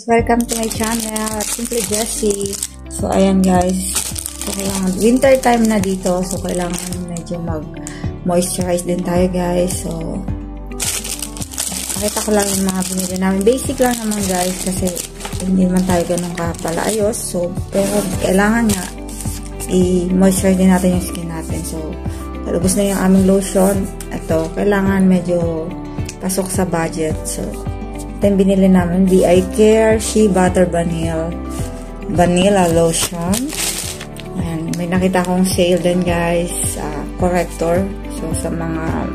Welcome to my channel, Simply Jessie. So, ayan guys. So, kailangan, winter time na dito. So, kailangan medyo mag-moisturize din tayo guys. So, pakita ko lang yung mga binili namin. Basic lang naman guys kasi hindi man tayo ganun kapalaayos. So, pero kailangan nga i-moisturize din natin yung skin natin. So, talubos na yung aming lotion. Ito, kailangan medyo pasok sa budget. So, ito yung binili namin. BI Care Shea Butter Vanilla Lotion. And may nakita kong sale din guys. Corrector. So, sa mga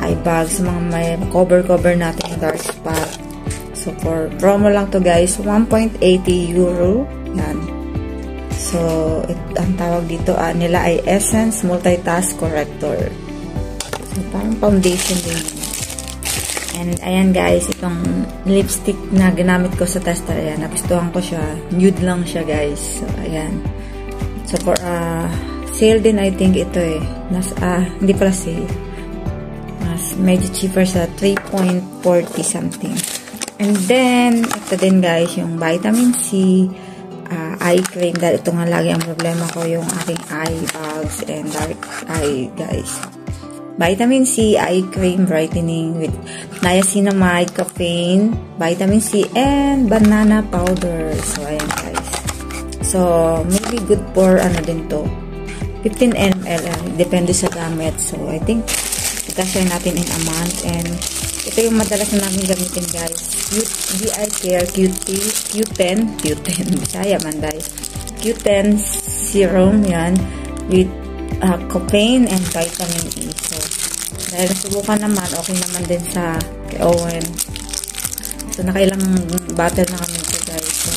eye bags, sa mga may cover natin yung dark spot. So, for promo lang to guys. 1.80 euro. Yan. So, ang tawag dito nila ay Essence Multitask Corrector. So, parang foundation din. And, ayan guys, itong lipstick na ginamit ko sa tester, ayan, nagustuhan ko siya. Nude lang siya guys. So, ayan. So, for sale din, I think ito eh. Hindi pala sale. Medyo cheaper sa 3.40 something. And then, ito din guys, yung vitamin C eye cream. Dahil ito nga lagi ang problema ko, yung aking eye bags and dark eye guys. Vitamin C eye cream brightening with niacinamide, caffeine, vitamin C, and banana powder. So, ayan guys. So, maybe good for ano din to. 15 ml. Depende sa gamit. So, I think ita-share natin in a month. And ito yung madalas na namin gamitin guys. BI Care Q10. Bisaya man guys. Q10 serum yan. With caffeine and vitamin E. So, dahil nasubukan naman, okay naman din sa kay Owen. So, nakailang bottle na kami ito guys. So,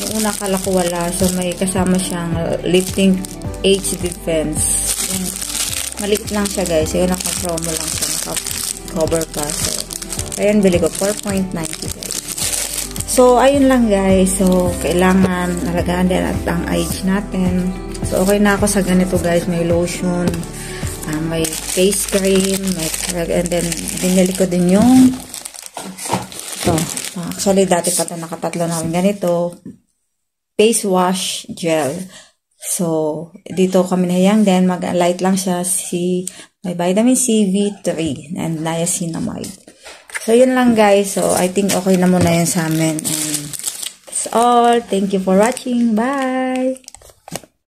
yung una akala ko wala. So, may kasama siyang lifting age defense. Yung maliit lang siya guys. So, yun naka-promo lang siya. Naka-cover pa. So, ayan, bili ko. 4.90 guys. So, ayun lang guys. So, kailangan alagaan din at ang age natin. So, okay na ako sa ganito guys. May lotion, may face cream, and then, binili ko din yung ito. Actually, dati pa ito nakatatlo namin ganito. Face wash gel. So, dito kami nahiyang din. Mag-light lang siya. May vitamin C, V3, and niacinamide. So, yun lang guys. So, I think okay na muna yun sa amin. And that's all. Thank you for watching. Bye!